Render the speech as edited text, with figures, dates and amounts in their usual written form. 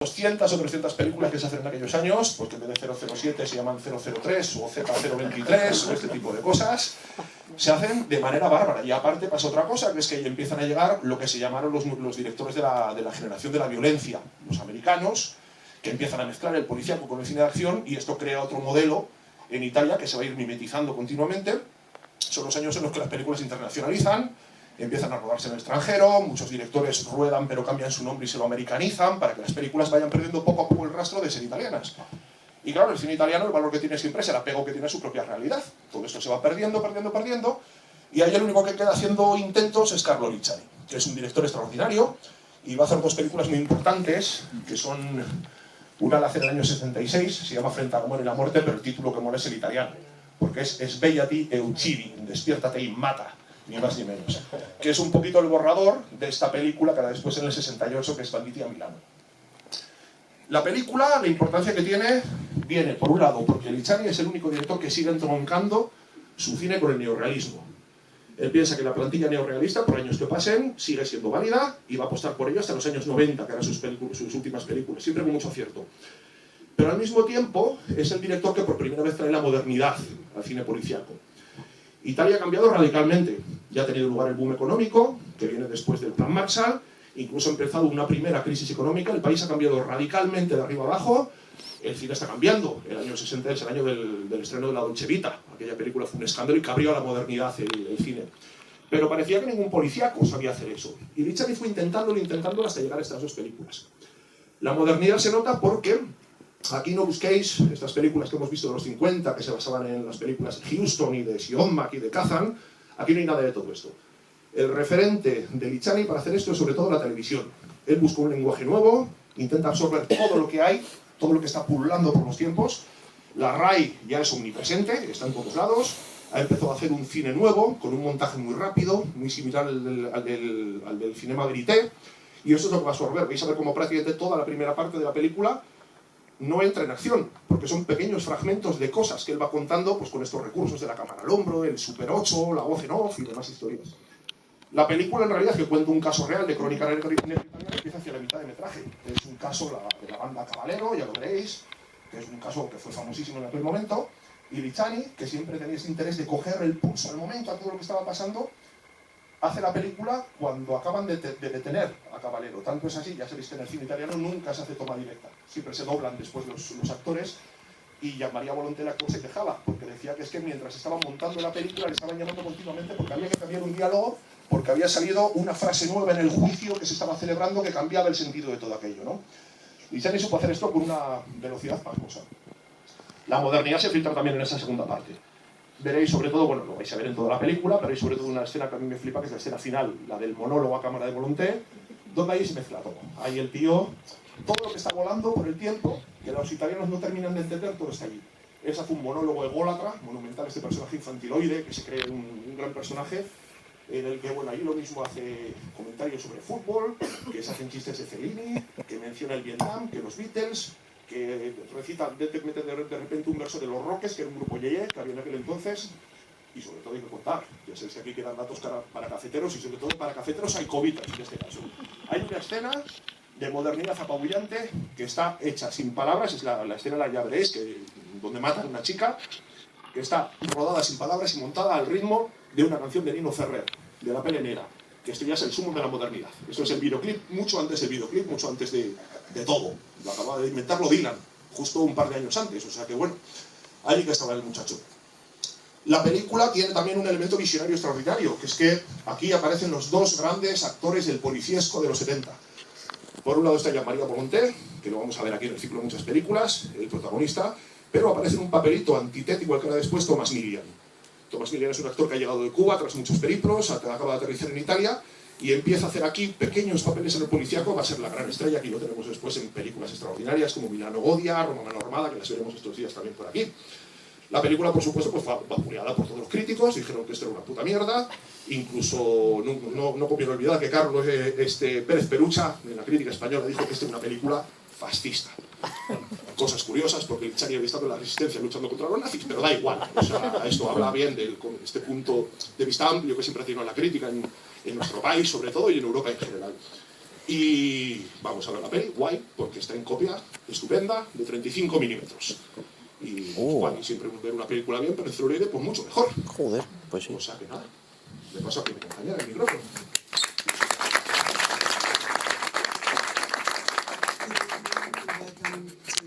200 o 300 películas que se hacen en aquellos años, porque en vez de 007 se llaman 003 o Z023 o este tipo de cosas, se hacen de manera bárbara. Y aparte pasa otra cosa, que es que ahí empiezan a llegar lo que se llamaron los directores de la generación de la violencia, los americanos, que empiezan a mezclar el policíaco con el cine de acción, y esto crea otro modelo en Italia que se va a ir mimetizando continuamente. Son los años en los que las películas se internacionalizan, empiezan a rodarse en el extranjero, muchos directores ruedan pero cambian su nombre y se lo americanizan para que las películas vayan perdiendo poco a poco el rastro de ser italianas. Y claro, el cine italiano, el valor que tiene siempre es el apego que tiene a su propia realidad. Todo esto se va perdiendo, y ahí el único que queda haciendo intentos es Carlo Lizzani, que es un director extraordinario, y va a hacer dos películas muy importantes, que son... Una la hace en el año 66, se llama Frente al amor y la muerte, pero el título que mola es el italiano, porque es Svegliati e uccidi, despiértate y mata, ni más ni menos, que es un poquito el borrador de esta película que hará después en el 68, que es Banditi a Milano. La película, la importancia que tiene, viene por un lado porque Lizzani es el único director que sigue entroncando su cine con el neorrealismo. Él piensa que la plantilla neorrealista, por años que pasen, sigue siendo válida y va a apostar por ello hasta los años 90, que eran sus últimas películas, siempre con mucho acierto. Pero al mismo tiempo es el director que por primera vez trae la modernidad al cine policíaco. Italia ha cambiado radicalmente. Ya ha tenido lugar el boom económico, que viene después del Plan Marshall, incluso ha empezado una primera crisis económica, el país ha cambiado radicalmente de arriba abajo, el cine está cambiando. El año 60 es el año del estreno de La Dolce Vita. Aquella película fue un escándalo y que abrió a la modernidad el cine. Pero parecía que ningún policíaco sabía hacer eso. Y Lizzani fue intentándolo hasta llegar a estas dos películas. La modernidad se nota porque aquí no busquéis estas películas que hemos visto de los 50, que se basaban en las películas de Huston y de Siomak y de Kazan. Aquí no hay nada de todo esto. El referente de Lizzani para hacer esto es sobre todo la televisión. Él busca un lenguaje nuevo, intenta absorber todo lo que hay, todo lo que está pululando por los tiempos. La RAI ya es omnipresente, está en todos lados. Ha empezado a hacer un cine nuevo, con un montaje muy rápido, muy similar al del Cinema Verité. Y eso es lo que va a absorber. Vais a ver cómo prácticamente toda la primera parte de la película no entra en acción, porque son pequeños fragmentos de cosas que él va contando pues, con estos recursos de la cámara al hombro, el Super 8, la voz en off y demás historias. La película en realidad, que cuenta un caso real de crónica negra italiana, empieza hacia la mitad de metraje. Es un caso de la banda Caballero, ya lo veréis, que es un caso que fue famosísimo en aquel momento, y Lizzani, que siempre tenía ese interés de coger el pulso al momento a todo lo que estaba pasando, hace la película cuando acaban de detener a Caballero. Tanto es así, ya sabéis que en el cine italiano nunca se hace toma directa, siempre se doblan después los actores, y Gianmaria Volonté el actor se quejaba, porque decía que es que mientras estaban montando la película le estaban llamando continuamente porque había que cambiar un diálogo, porque había salido una frase nueva en el juicio que se estaba celebrando que cambiaba el sentido de todo aquello, ¿no? Lizzani supo hacer esto con una velocidad pasmosa. La modernidad se filtra también en esa segunda parte. Veréis sobre todo, bueno, lo vais a ver en toda la película, pero hay sobre todo una escena que a mí me flipa, que es la escena final, la del monólogo a cámara de Volonté, donde ahí se mezcla todo. Ahí el tío, todo lo que está volando por el tiempo, que los italianos no terminan de entender, todo está allí. Él hace un monólogo ególatra, monumental, este personaje infantiloide, que se cree un gran personaje, en el que, bueno, ahí lo mismo hace comentarios sobre fútbol, que se hacen chistes de Fellini, que menciona el Vietnam, que los Beatles, que recita, mete de repente un verso de Los Roques, que era un grupo yeye que había en aquel entonces, y sobre todo hay que contar, ya sabéis que aquí quedan datos para cafeteros, y sobre todo para cafeteros hay cobitas en este caso. Hay una escena de modernidad apabullante que está hecha sin palabras, es la escena, ya veréis, donde matan a una chica, que está rodada sin palabras y montada al ritmo de una canción de Nino Ferrer, de La Pele Negra, que esto ya es el sumo de la modernidad. Esto es el videoclip, mucho antes del videoclip, mucho antes de todo. Lo acababa de inventarlo Dylan, justo un par de años antes, o sea que bueno, ahí que estaba el muchacho. La película tiene también un elemento visionario extraordinario, que es que aquí aparecen los dos grandes actores del policiesco de los 70. Por un lado está Gianmaria Volonté, que lo vamos a ver aquí en el ciclo de muchas películas, el protagonista, pero aparece en un papelito antitético al que era después Thomas Milian. Thomas Milian es un actor que ha llegado de Cuba tras muchos periplos, acaba de aterrizar en Italia y empieza a hacer aquí pequeños papeles en el policíaco. Va a ser la gran estrella, aquí lo tenemos después en películas extraordinarias como Milano Odia, Roma Mano Armada, que las veremos estos días también por aquí. La película, por supuesto, pues, fue vapuleada por todos los críticos, dijeron que esto era una puta mierda, incluso no conviene olvidar que Carlos Pérez Perucha, en la crítica española, dijo que esta era una película fascista. Cosas curiosas, porque Lizzani había estado en la resistencia luchando contra los nazis, pero da igual. O sea, esto habla bien de este punto de vista amplio que siempre ha tenido la crítica en nuestro país, sobre todo, y en Europa en general. Y vamos a ver la peli, guay, porque está en copia estupenda de 35 milímetros. Y guay, siempre ver una película bien, pero en celuloide pues mucho mejor. Joder, pues sí. O sea que nada, le paso a que me acompañe el micrófono.